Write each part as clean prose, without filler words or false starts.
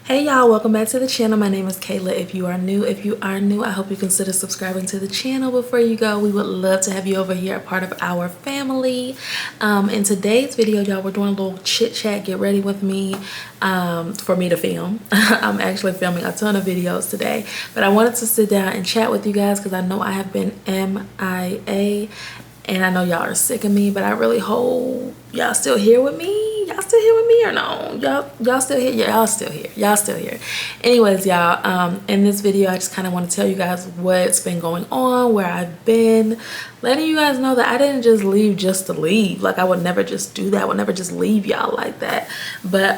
Hey y'all, welcome back to the channel. My name is Kayla. If you are new, I hope you consider subscribing to the channel. Before you go, we would love to have you over here, a part of our family. In today's video, y'all, we're doing a little chit chat, get ready with me, for me to film. I'm actually filming a ton of videos today, but I wanted to sit down and chat with you guys because I know I have been MIA and I know y'all are sick of me, but I really hope y'all still here with me. Y'all still here with me or no? Y'all still here? Yeah, y'all still here. Anyways, y'all, in this video I just kind of want to tell you guys what's been going on, where I've been, letting you guys know that I didn't just leave just to leave. Like, I would never just do that. I would never just leave y'all like that. But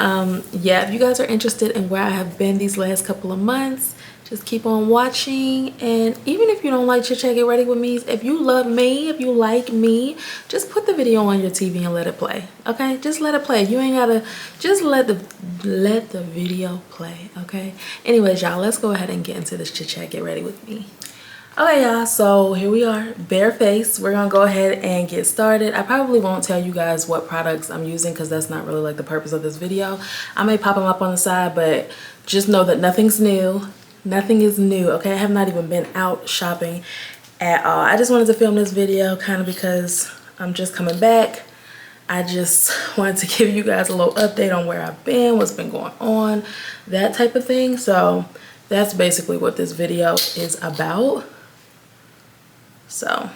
yeah, if you guys are interested in where I have been these last couple of months, just keep on watching. And even if you don't like Chit Chat Get Ready With Me, if you love me, if you like me, just put the video on your TV and let it play. Okay, just let it play. You ain't gotta, just let the video play. Okay, anyways, y'all, let's go ahead and get into this Chit Chat Get Ready With Me. Okay, y'all, so here we are, bare face. We're gonna go ahead and get started. I probably won't tell you guys what products I'm using because that's not really like the purpose of this video. I may pop them up on the side, but just know that nothing's new. Nothing is new, okay? I have not even been out shopping at all. I just wanted to film this video kind of because I'm just coming back. I just wanted to give you guys a little update on where I've been, what's been going on, that type of thing. So that's basically what this video is about. So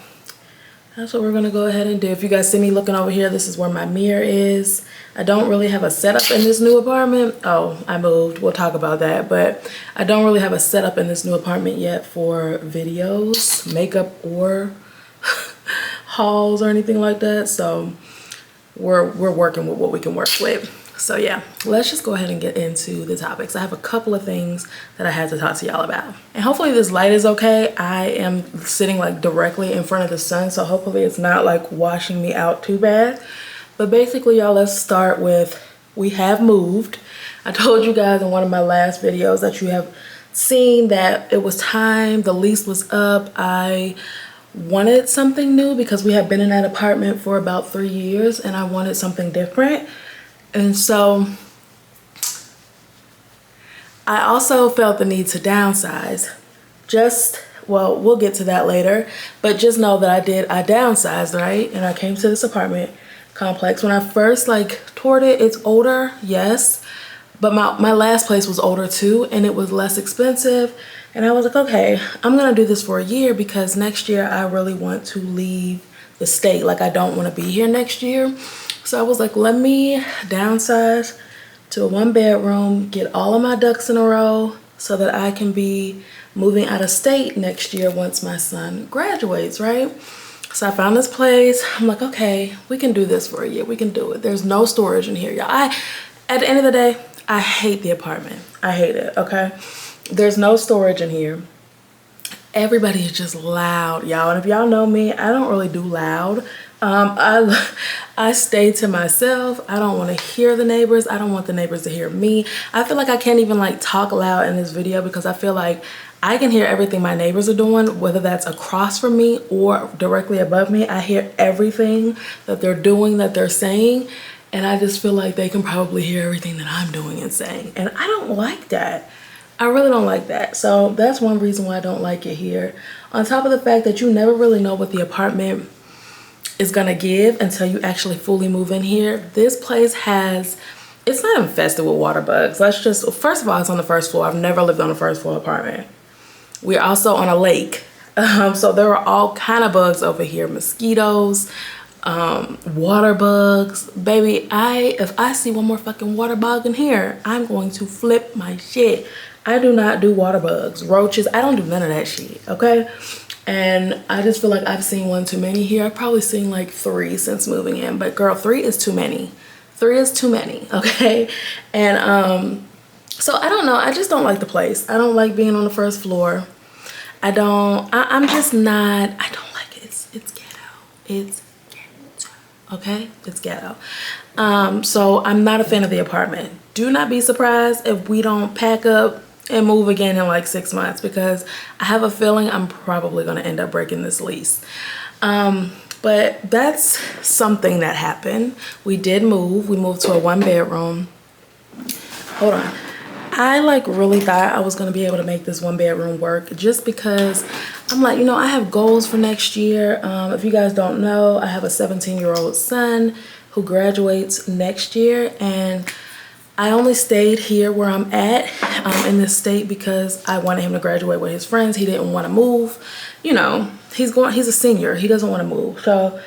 that's what we're gonna go ahead and do. If you guys see me looking over here, this is where my mirror is. I don't really have a setup in this new apartment. Oh, I moved, we'll talk about that. But I don't really have a setup in this new apartment yet for videos, makeup, or hauls or anything like that. So we're working with what we can work with. So yeah, let's just go ahead and get into the topics. I have a couple of things that I had to talk to y'all about. And hopefully this light is okay. I am sitting like directly in front of the sun, so hopefully it's not like washing me out too bad. But basically, y'all, let's start with, we have moved. I told you guys in one of my last videos that you have seen that it was time, the lease was up. I wanted something new because we had been in that apartment for about 3 years and I wanted something different. And so I also felt the need to downsize. Well, we'll get to that later, but just know that I downsized, right? And I came to this apartment complex. When I first toured it, it's older, yes, but my last place was older too, and it was less expensive. And I was like, okay, I'm gonna do this for a year because next year I really want to leave the state. Like, I don't want to be here next year. So I was like, let me downsize to a 1-bedroom, get all of my ducks in a row so that I can be moving out of state next year once my son graduates, right? So I found this place. I'm like, okay, we can do this for a year. We can do it. There's no storage in here, y'all. At the end of the day, I hate the apartment. I hate it, okay? There's no storage in here. Everybody is just loud, y'all. And if y'all know me, I don't really do loud. I stay to myself. I don't want to hear the neighbors. I don't want the neighbors to hear me. I feel like I can't even talk loud in this video because I feel like I can hear everything my neighbors are doing, whether that's across from me or directly above me. I hear everything that they're doing, that they're saying, and I just feel like they can probably hear everything that I'm doing and saying. And I don't like that. I really don't like that. So that's one reason why I don't like it here. On top of the fact that you never really know what the apartment is gonna give until you actually fully move in here. This place it's not infested with water bugs. First of all, it's on the first floor. I've never lived on a first floor apartment. We're also on a lake. So there are all kind of bugs over here. Mosquitoes, water bugs. Baby, if I see one more fucking water bug in here, I'm going to flip my shit. I do not do water bugs, roaches. I don't do none of that shit, okay? And I just feel like I've seen one too many here. I've probably seen 3 since moving in, but girl, 3 is too many. 3 is too many, okay? And so I don't know, I just don't like the place. I don't like being on the first floor. I'm just not, I don't like it. It's ghetto. It's ghetto, okay? It's ghetto. So I'm not a fan of the apartment. Do not be surprised if we don't pack up and move again in 6 months because I have a feeling I'm probably gonna end up breaking this lease. But that's something that happened. We did move. We moved to a 1-bedroom. Hold on. I like really thought I was gonna be able to make this 1-bedroom work, just because I'm like, you know, I have goals for next year. If you guys don't know, I have a 17-year-old son who graduates next year, and I only stayed here where I'm at in this state because I wanted him to graduate with his friends. He didn't want to move. You know, he's a senior. He doesn't want to move. So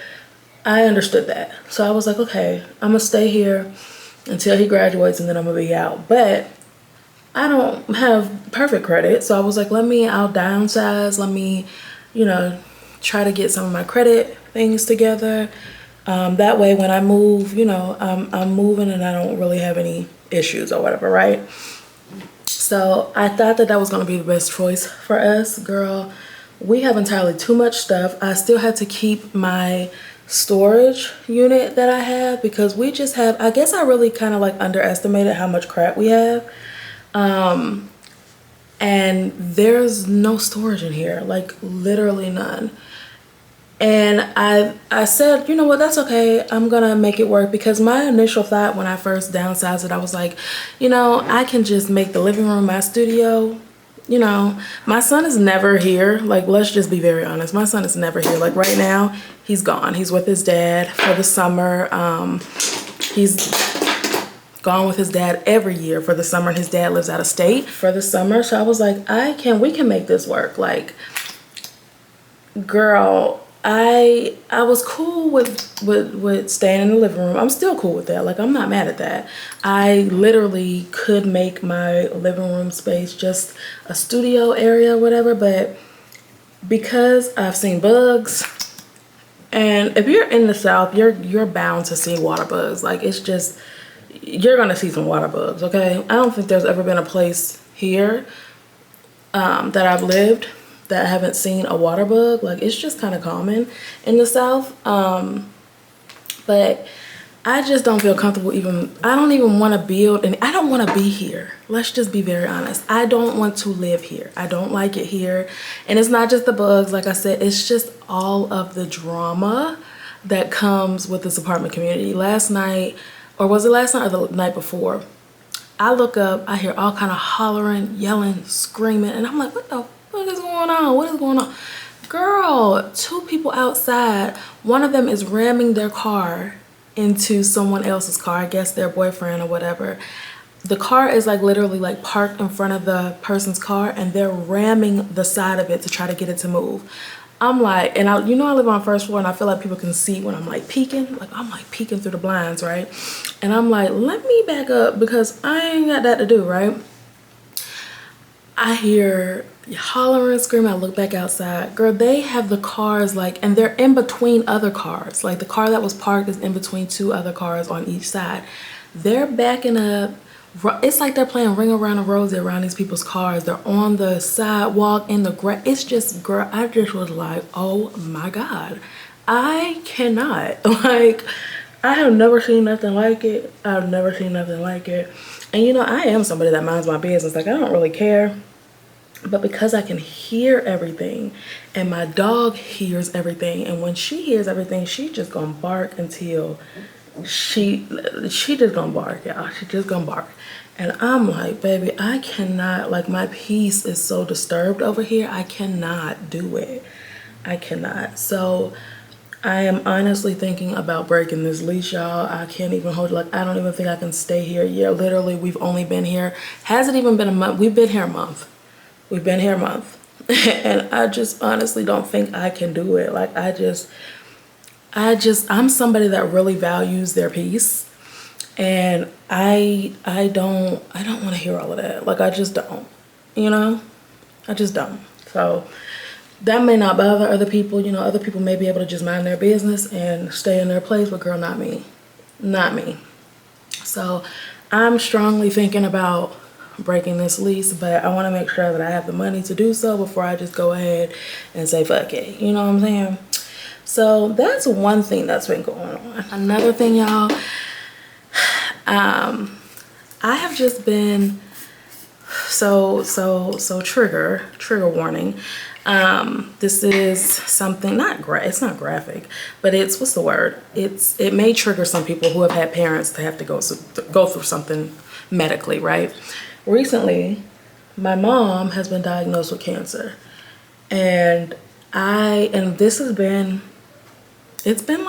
I understood that. So I was like, okay, I'm gonna stay here until he graduates, and then I'm gonna be out. But I don't have perfect credit. So I was like, I'll downsize. Let me, you know, try to get some of my credit things together. That way when I move, you know, I'm moving and I don't really have any issues or whatever, right? So I thought that was gonna be the best choice for us. Girl, we have entirely too much stuff. I still had to keep my storage unit that I have because we just have, I guess I really kind of like underestimated how much crap we have. And there's no storage in here, like literally none. And I said, you know what, that's okay. I'm gonna make it work, because my initial thought when I first downsized it, I was like, you know, I can just make the living room my studio. You know, my son is never here. Like, let's just be very honest. My son is never here. Like right now, he's gone. He's with his dad for the summer. He's gone with his dad every year for the summer, and his dad lives out of state for the summer. So I was like, we can make this work. Like, girl, I was cool with staying in the living room. I'm still cool with that. Like, I'm not mad at that. I literally could make my living room space just a studio area or whatever, but because I've seen bugs, and if you're in the South, you're bound to see water bugs. Like, it's just, you're gonna see some water bugs, okay? I don't think there's ever been a place here that I've lived that I haven't seen a water bug. Like, it's just kind of common in the South. But I just don't feel comfortable I don't even want to build, and I don't want to be here. Let's just be very honest. I don't want to live here. I don't like it here. And it's not just the bugs, like I said, it's just all of the drama that comes with this apartment community. Last night, or was it last night or the night before, I look up, I hear all kind of hollering, yelling, screaming, and I'm like, what is going on? What is going on? Girl, 2 people outside. One of them is ramming their car into someone else's car, I guess their boyfriend or whatever. The car is like literally like parked in front of the person's car, and they're ramming the side of it to try to get it to move. I'm like, and I live on the first floor, and I feel like people can see when I'm like peeking. Like, I'm like peeking through the blinds, right? And I'm like, let me back up because I ain't got that to do, right? I hear hollering, screaming. I look back outside. Girl, they have the cars like, and they're in between other cars. Like, the car that was parked is in between 2 other cars on each side. They're backing up. It's like they're playing Ring Around the Rosie around these people's cars. They're on the sidewalk, in the grass. It's just, girl, I just was like, oh my God. I cannot. Like, I have never seen nothing like it. I've never seen nothing like it. And you know, I am somebody that minds my business. Like, I don't really care. But because I can hear everything, and my dog hears everything, and when she hears everything, she just gonna bark until she just gonna bark, y'all. She just gonna bark. And I'm like, baby, I cannot, like, my peace is so disturbed over here. I cannot do it. I cannot. So I am honestly thinking about breaking this leash, y'all. I can't even hold it. Like, I don't even think I can stay here. Yeah, literally, we've only been here. Hasn't even been a month. We've been here a month. We've been here a month. And I just honestly don't think I can do it. Like, I'm somebody that really values their peace. And I don't want to hear all of that. Like, I just don't, you know? I just don't. So that may not bother other people. You know, other people may be able to just mind their business and stay in their place, but girl, not me. Not me. So I'm strongly thinking about breaking this lease, but I want to make sure that I have the money to do so before I just go ahead and say fuck it. You know what I'm saying? So that's one thing that's been going on. Another thing, y'all, I have just been so trigger warning. This is something it's not graphic, but it's, what's the word? It may trigger some people who have had parents to have to go through something medically, right? recently my mom has been diagnosed with cancer. And this has been, it's been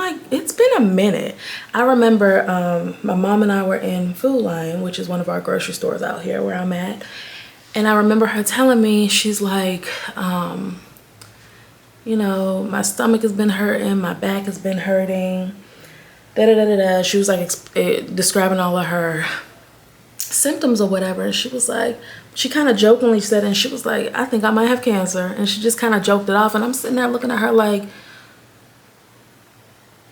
a minute. I remember my mom and I were in Food Lion, which is one of our grocery stores out here where I'm at. And I remember her telling me, she's like, you know, my stomach has been hurting, my back has been hurting, da da da da da. She was like describing all of her symptoms or whatever. And she was like, she kind of jokingly said, and she was like, I think I might have cancer. And she just kind of joked it off. And I'm sitting there looking at her like,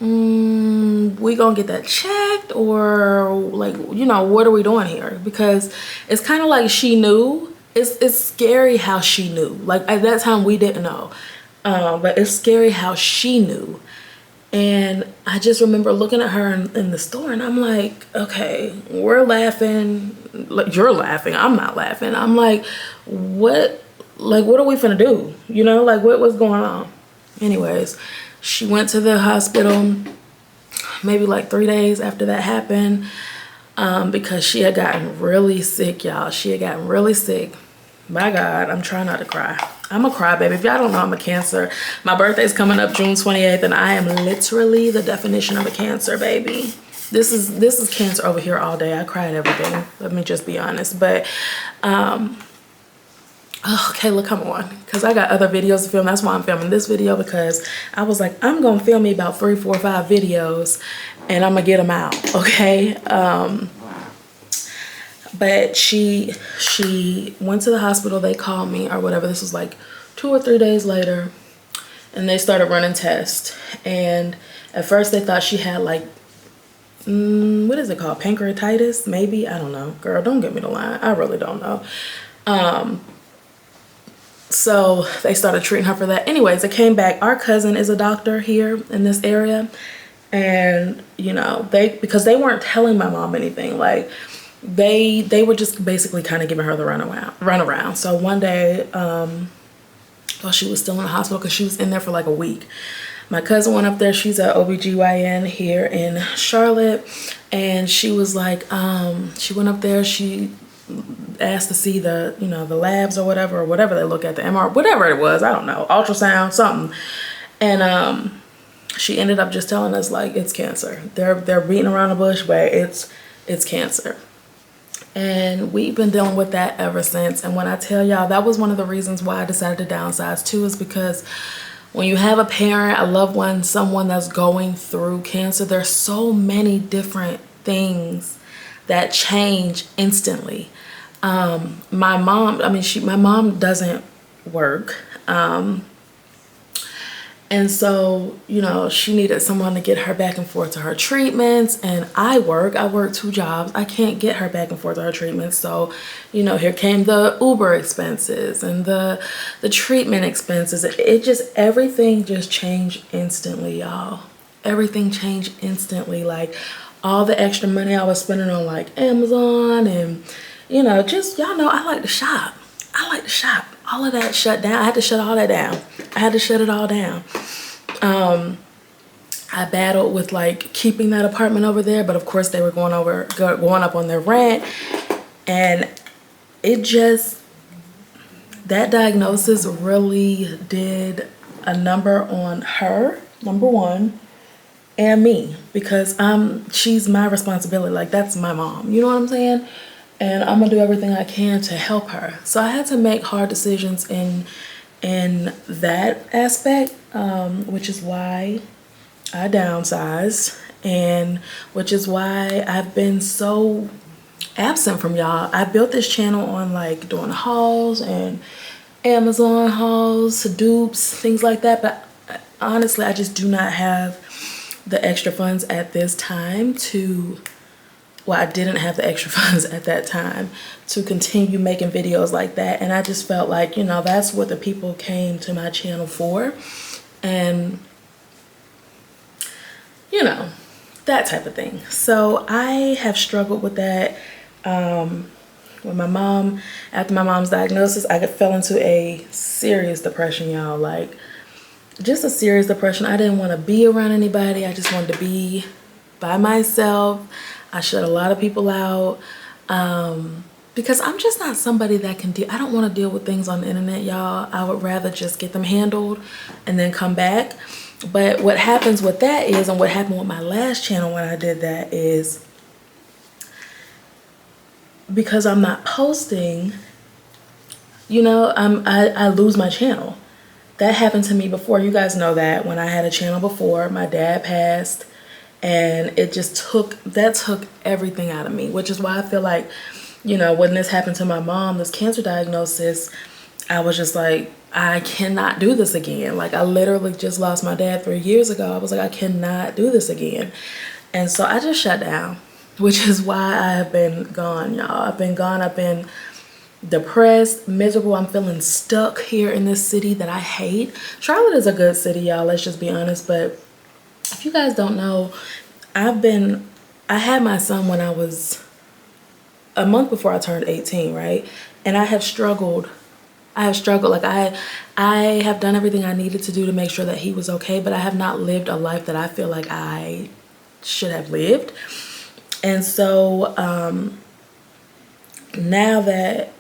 we gonna get that checked, or like, you know, what are we doing here? Because it's kind of like she knew. It's scary how she knew. Like at that time we didn't know, but it's scary how she knew. And I just remember looking at her in the store, and I'm like, okay, we're laughing, like you're laughing, I'm not laughing. I'm like, what are we finna do? You know, like what's going on? Anyways, she went to the hospital maybe like 3 days after that happened, because she had gotten really sick, y'all. She had gotten really sick. My God, I'm trying not to cry. I'm a crybaby. If y'all don't know, I'm a Cancer. My birthday's coming up June 28th, and I am literally the definition of a Cancer, baby. This is Cancer over here all day. I cry at everything. Let me just be honest. But okay, look, come on, because I got other videos to film. That's why I'm filming this video, because I was like, I'm gonna film me about 3, 4, 5 videos, and I'm gonna get them out. Okay. But she went to the hospital. They called me or whatever. This was like 2 or 3 days later, and they started running tests. And at first they thought she had like, what is it called? Pancreatitis, maybe? I don't know. Girl, don't get me the line. I really don't know. So they started treating her for that. Anyways, it came back. Our cousin is a doctor here in this area. And, you know, because they weren't telling my mom anything. Like, they were just basically kind of giving her the runaround. So one day, while she was still in the hospital, because she was in there for like a week, my cousin went up there. She's an OBGYN here in Charlotte. And she was like, she went up there. She asked to see the, you know, the labs or whatever they look at, the MR, whatever it was, I don't know, ultrasound, something. And she ended up just telling us like, it's cancer. They're beating around the bush, but it's cancer. And we've been dealing with that ever since. And when I tell y'all, that was one of the reasons why I decided to downsize too, is because when you have a parent, a loved one, someone that's going through cancer, there's so many different things that change instantly. My mom, my mom doesn't work. And so, you know, she needed someone to get her back and forth to her treatments. And I work 2 jobs. I can't get her back and forth to her treatments. So, you know, here came the Uber expenses and the treatment expenses. Everything just changed instantly, y'all. Everything changed instantly. Like all the extra money I was spending on like Amazon and, you know, just, y'all know I like to shop. All of that shut down. I had to shut all that down. I had to shut it all down. I battled with like keeping that apartment over there, but of course they were going up on their rent. And that diagnosis really did a number on her, number one, and me, because she's my responsibility. Like that's my mom, you know what I'm saying? And I'm gonna do everything I can to help her. So I had to make hard decisions in that aspect, which is why I downsized, and which is why I've been so absent from y'all. I built this channel on like doing hauls and Amazon hauls, dupes, things like that. But honestly, I just do not have the extra funds at this time I didn't have the extra funds at that time to continue making videos like that. And I just felt like, you know, that's what the people came to my channel for. And, you know, that type of thing. So I have struggled with that. When after my mom's diagnosis, I fell into a serious depression, y'all. Like, just a serious depression. I didn't want to be around anybody. I just wanted to be by myself. I shut a lot of people out. because I'm just not somebody that can deal. I don't want to deal with things on the internet, y'all. I would rather just get them handled and then come back. But what happens with that is, and what happened with my last channel when I did that is, because I'm not posting, you know, I lose my channel. That happened to me before. You guys know that when I had a channel before, my dad passed, and it just took everything out of me, which is why I feel like, you know, when this happened to my mom, this cancer diagnosis, I was just like, I cannot do this again. Like, I literally just lost my dad 3 years ago. I was like, I cannot do this again. And so I just shut down, which is why I have been gone, y'all. I've been gone. I've been depressed, miserable. I'm feeling stuck here in this city that I hate. Charlotte is a good city, y'all. Let's just be honest. But if you guys don't know, I had my son when I was a month before I turned 18, right? And I have struggled. Like, I have done everything I needed to do to make sure that he was okay, but I have not lived a life that I feel like I should have lived. And so now that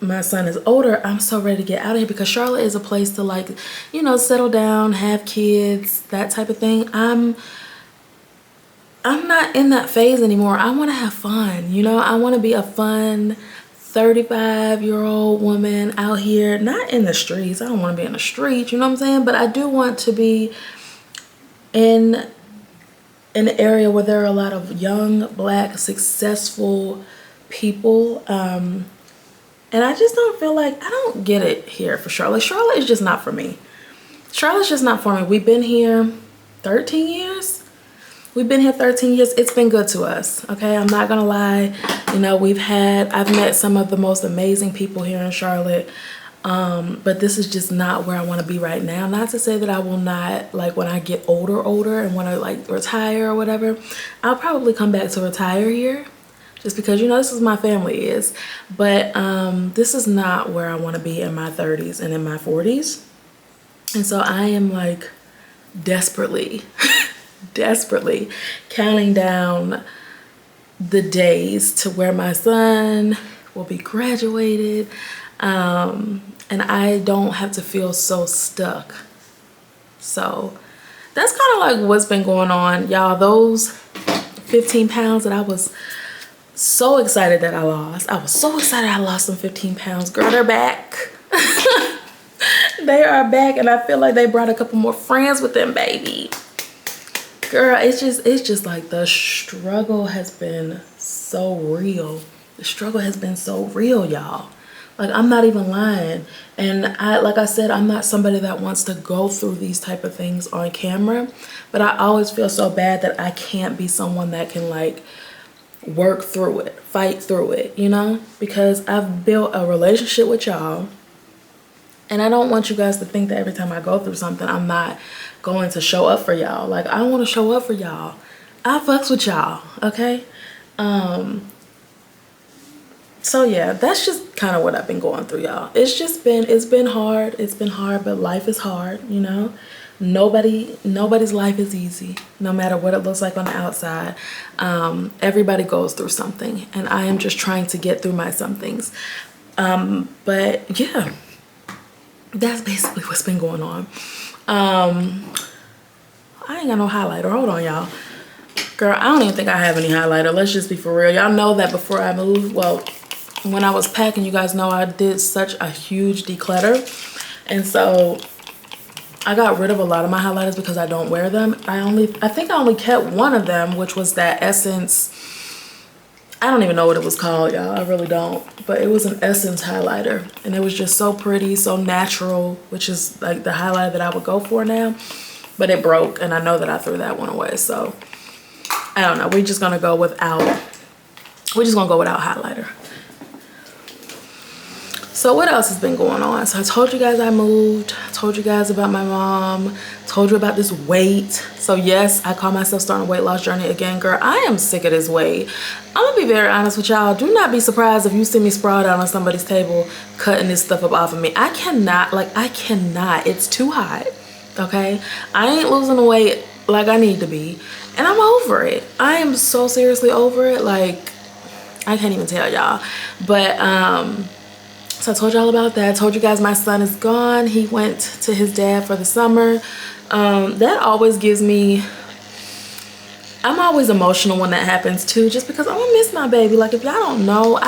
my son is older, I'm so ready to get out of here, because Charlotte is a place to, like, you know, settle down, have kids, that type of thing. I'm not in that phase anymore. I want to have fun, you know. I want to be a fun 35-year-old woman out here, not in the streets. I don't want to be in the streets, you know what I'm saying? But I do want to be in an area where there are a lot of young, black, successful people. And I just don't feel like, I don't get it here for Charlotte. Charlotte is just not for me. Charlotte's just not for me. We've been here 13 years. We've been here 13 years. It's been good to us, okay? I'm not gonna lie. You know, I've met some of the most amazing people here in Charlotte, but this is just not where I wanna be right now. Not to say that I will not, like, when I get older and wanna, like, retire or whatever, I'll probably come back to retire here, just because, you know, this is my family is. But this is not where I wanna be in my 30s and in my 40s. And so I am, like, desperately counting down the days to where my son will be graduated, and I don't have to feel so stuck. So that's kind of like what's been going on, y'all. Those 15 pounds that I was so excited that I lost. I was so excited I lost some 15 pounds. Girl, they're back. They are back, and I feel like they brought a couple more friends with them, baby. Girl, it's just like the struggle has been so real. The struggle has been so real, y'all. Like, I'm not even lying. And like I said, I'm not somebody that wants to go through these type of things on camera, but I always feel so bad that I can't be someone that can, like, work through it, fight through it, you know? Because I've built a relationship with y'all, and I don't want you guys to think that every time I go through something, I'm not going to show up for y'all. Like, I want to show up for y'all. I fucks with y'all, okay? So yeah, that's just kind of what I've been going through, y'all. It's been hard. It's been hard, but life is hard, you know? Nobody's life is easy, no matter what it looks like on the outside. Everybody goes through something, and I am just trying to get through my somethings. But yeah, that's basically what's been going on. I ain't got no highlighter. Hold on, y'all. Girl, I don't even think I have any highlighter. Let's just be for real. Y'all know that before I moved, well, when I was packing, you guys know I did such a huge declutter. And so I got rid of a lot of my highlighters because I don't wear them. I think I only kept one of them, which was that Essence. I don't even know what it was called, y'all. I really don't. But it was an Essence highlighter. And it was just so pretty, so natural, which is like the highlighter that I would go for now. But it broke, and I know that I threw that one away. So I don't know. We're just gonna go without highlighter. So what else has been going on? So I told you guys I moved. I told you guys about my mom. Told you about this weight. So yes, I call myself starting a weight loss journey again. Girl, I am sick of this weight. I'm gonna be very honest with y'all. Do not be surprised if you see me sprawled out on somebody's table cutting this stuff up off of me. I cannot. It's too hot, okay? I ain't losing the weight like I need to be. And I'm over it. I am so seriously over it. Like, I can't even tell y'all. But so I told y'all about that. I told you guys my son is gone. He went to his dad for the summer. That always gives me, I'm always emotional when that happens too, just because I'm gonna miss my baby. Like, if y'all don't know,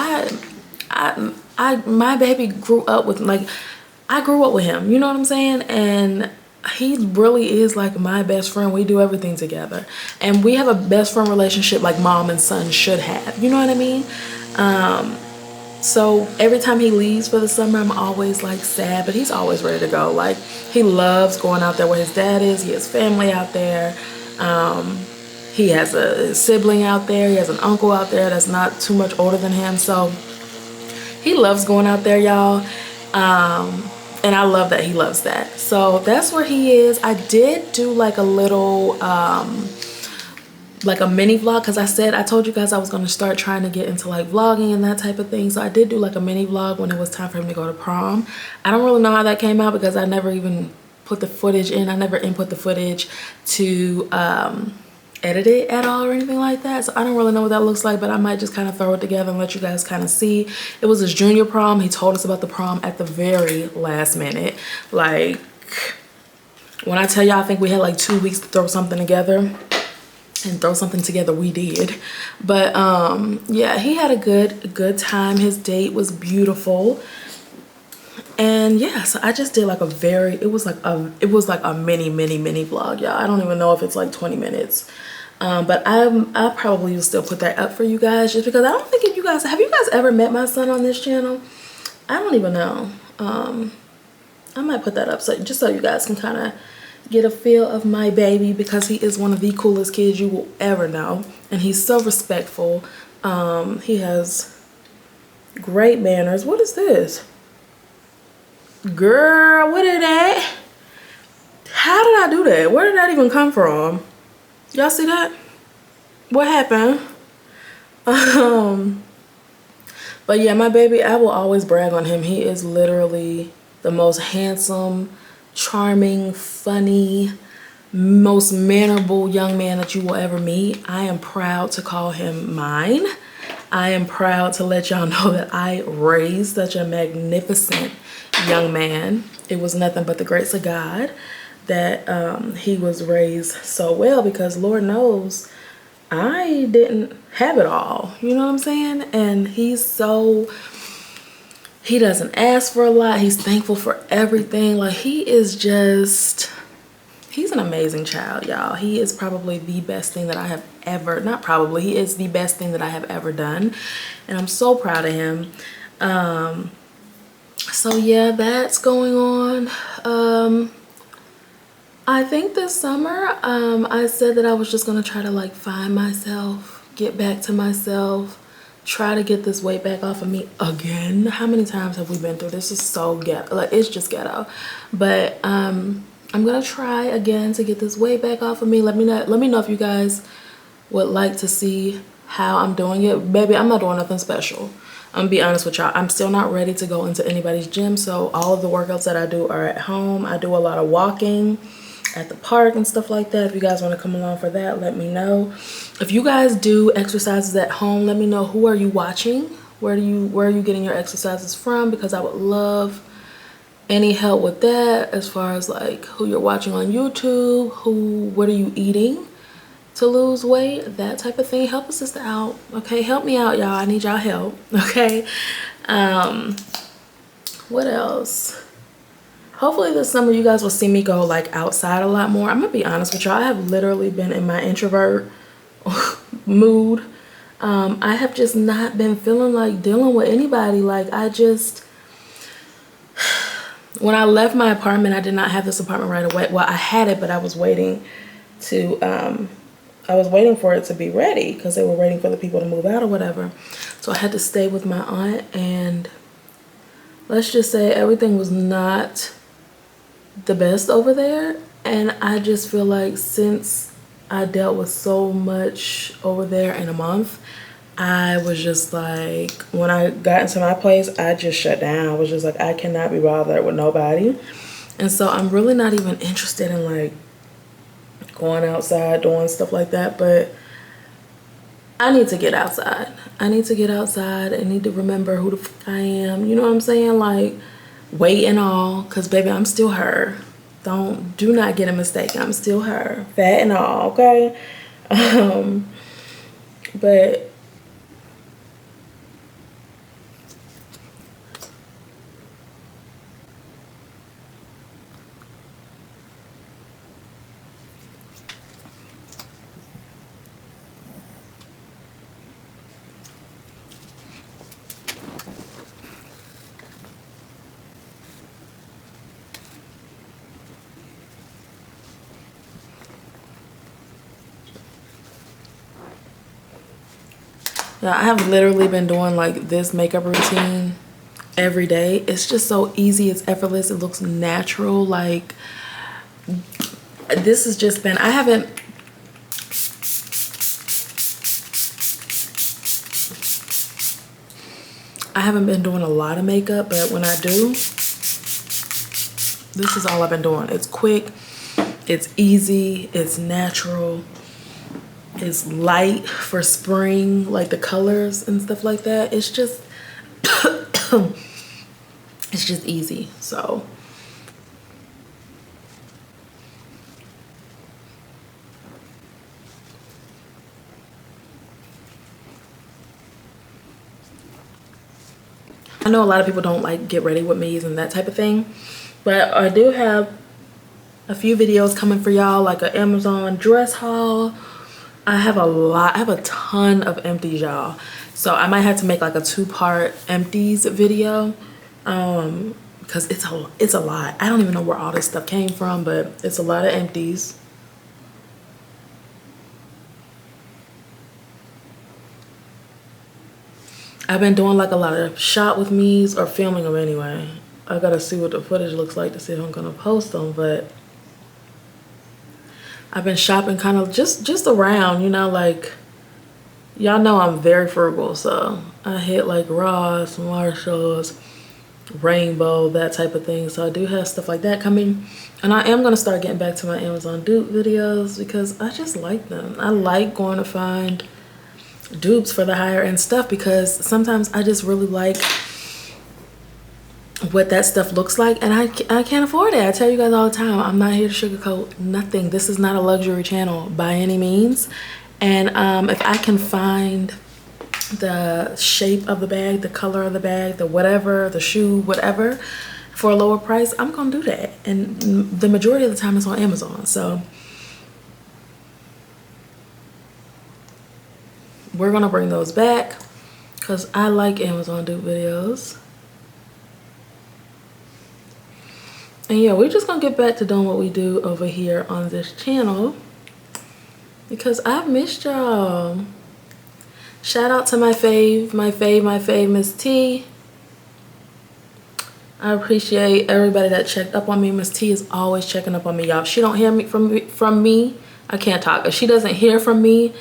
my baby grew up with, like, I grew up with him, you know what I'm saying? And he really is like my best friend. We do everything together, and we have a best friend relationship like mom and son should have, you know what I mean? So every time he leaves for the summer, I'm always like sad, but he's always ready to go. Like, he loves going out there where his dad is. He has family out there. He has a sibling out there. He has an uncle out there that's not too much older than him. So he loves going out there, y'all. And I love that he loves that. So that's where he is. I did do like a little, like a mini vlog, because I told you guys I was going to start trying to get into like vlogging and that type of thing. So I did do like a mini vlog when it was time for him to go to prom. I don't really know how that came out because I never even put the footage in. I never input the footage to edit it at all or anything like that. So I don't really know what that looks like, but I might just kind of throw it together and let you guys kind of see. It was his junior prom. He told us about the prom at the very last minute. Like, when I tell y'all, I think we had like 2 weeks to throw something together. And throw something together, we did. But yeah, he had a good time. His date was beautiful. And yeah, so I just did like a very, it was like a mini vlog, y'all. I don't even know if it's like 20 minutes. But I probably will still put that up for you guys, just because I don't think if you guys, have you guys ever met my son on this channel? I don't even know. I might put that up so just so you guys can kind of get a feel of my baby, because he is one of the coolest kids you will ever know, and he's so respectful. He has great manners. What is this? Girl, what is that? How did I do that? Where did that even come from? Y'all see that? What happened? But yeah, my baby, I will always brag on him. He is literally the most handsome, charming, funny, most mannerable young man that you will ever meet. I am proud to call him mine. I am proud to let y'all know that I raised such a magnificent young man. It was nothing but the grace of God that he was raised so well, because Lord knows I didn't have it all, you know what I'm saying? And he doesn't ask for a lot. He's thankful for everything. Like, he's an amazing child, y'all. He is probably the best thing that I have ever, not probably, he is the best thing that I have ever done. And I'm so proud of him. So yeah, that's going on. I think this summer, I said that I was just gonna try to like find myself, get back to myself, try to get this weight back off of me again. How many times have we been through this? Is so ghetto, like, it's just ghetto. But I'm gonna try again to get this weight back off of me. Let me know if you guys would like to see how I'm doing it. Baby, I'm not doing nothing special. I'm gonna be honest with y'all, I'm still not ready to go into anybody's gym. So all of the workouts that I do are at home. I do a lot of walking at the park and stuff like that. If you guys want to come along for that, let me know. If you guys do exercises at home, let me know, who are you watching? Where are you getting your exercises from? Because I would love any help with that, as far as like who you're watching on YouTube, what are you eating to lose weight, that type of thing. Help a sister out, okay? Help me out, y'all. I need y'all help, okay? What else? Hopefully this summer you guys will see me go like outside a lot more. I'm gonna be honest with y'all, I have literally been in my introvert mood. I have just not been feeling like dealing with anybody. Like, when I left my apartment, I did not have this apartment right away. Well, I had it, but I was waiting for it to be ready, because they were waiting for the people to move out or whatever. So I had to stay with my aunt, and let's just say everything was not the best over there. And I just feel like since I dealt with so much over there in a month, I was just like, when I got into my place, I just shut down. I was just like, I cannot be bothered with nobody. And so I'm really not even interested in like going outside doing stuff like that. But I need to get outside. I need to get outside. I need to remember who the fuck I am. You know what I'm saying? Like, weight and all. Because, baby, I'm still her. Do not get a mistake. I'm still her. Fat and all, okay? But yeah, I have literally been doing like this makeup routine every day. It's just so easy. It's effortless. It looks natural. Like, this has just been, I haven't been doing a lot of makeup, but when I do, this is all I've been doing. It's quick, it's easy, it's natural, it's light for spring, like the colors and stuff like that. It's just it's just easy. So I know a lot of people don't like get ready with me's and that type of thing, but I do have a few videos coming for y'all, like an Amazon dress haul. I have a ton of empties, y'all. So I might have to make like a 2-part empties video, because it's a lot. I don't even know where all this stuff came from, but it's a lot of empties. I've been doing like a lot of shot with me's or filming them anyway. I gotta see what the footage looks like to see if I'm gonna post them, but I've been shopping kind of just around, you know, like, y'all know I'm very frugal, so I hit like Ross, Marshalls, Rainbow, that type of thing. So I do have stuff like that coming, and I am gonna start getting back to my Amazon dupe videos because I just like them. I like going to find dupes for the higher end stuff because sometimes I just really like what that stuff looks like, and I can't afford it. I tell you guys all the time, I'm not here to sugarcoat nothing. This is not a luxury channel by any means, and if I can find the shape of the bag, the color of the bag, the whatever, the shoe, whatever, for a lower price, I'm gonna do that. And the majority of the time it's on Amazon, so we're gonna bring those back because I like Amazon dupe videos. And yeah, we're just gonna get back to doing what we do over here on this channel because I've missed y'all. Shout out to my fave, Miss T. I appreciate everybody that checked up on me. Miss T is always checking up on me, y'all. If she don't hear me from me, I can't talk. If she doesn't hear from me,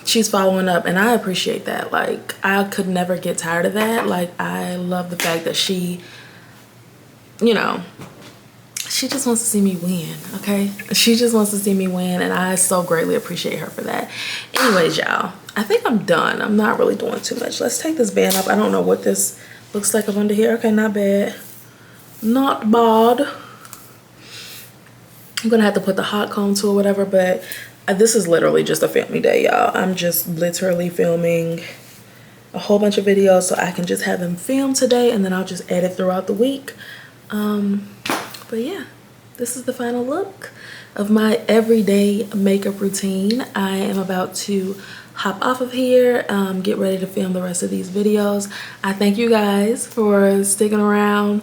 she's following up, and I appreciate that. Like, I could never get tired of that. Like, I love the fact that she, you know, she just wants to see me win, okay? She just wants to see me win, and I so greatly appreciate her for that. Anyways, y'all, I think I'm done. I'm not really doing too much. Let's take this band up. I don't know what this looks like up under here. Okay, not bad. Not bad. I'm gonna have to put the hot comb to or whatever, but this is literally just a family day, y'all. I'm just literally filming a whole bunch of videos so I can just have them filmed today, and then I'll just edit throughout the week. But yeah, this is the final look of my everyday makeup routine. I am about to hop off of here, get ready to film the rest of these videos. I thank you guys for sticking around,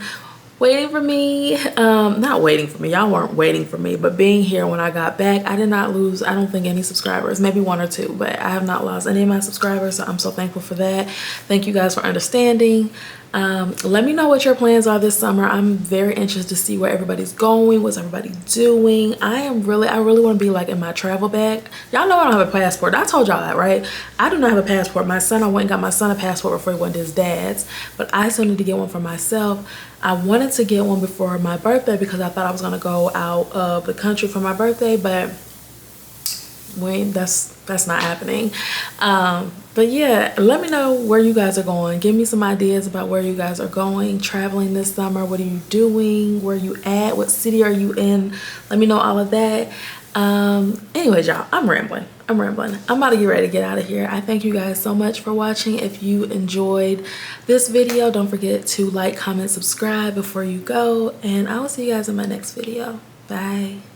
waiting for me. Not waiting for me, y'all weren't waiting for me, but being here when I got back. I did not lose, I don't think, any subscribers, maybe 1 or 2, but I have not lost any of my subscribers, so I'm so thankful for that. Thank you guys for understanding. Let me know what your plans are this summer. I'm very interested to see where everybody's going, what's everybody doing. I really want to be like in my travel bag. Y'all know I don't have a passport. I told y'all that, right? I do not have a passport. My son, I went and got my son a passport before he went to his dad's, but I still need to get one for myself. I wanted to get one before my birthday because I thought I was gonna go out of the country for my birthday, but that's not happening. But yeah, let me know where you guys are going. Give me some ideas about where you guys are going, traveling this summer. What are you doing? Where are you at? What city are you in? Let me know all of that. Anyways, y'all, I'm rambling. I'm about to get ready to get out of here. I thank you guys so much for watching. If you enjoyed this video, don't forget to like, comment, subscribe before you go, and I will see you guys in my next video. Bye.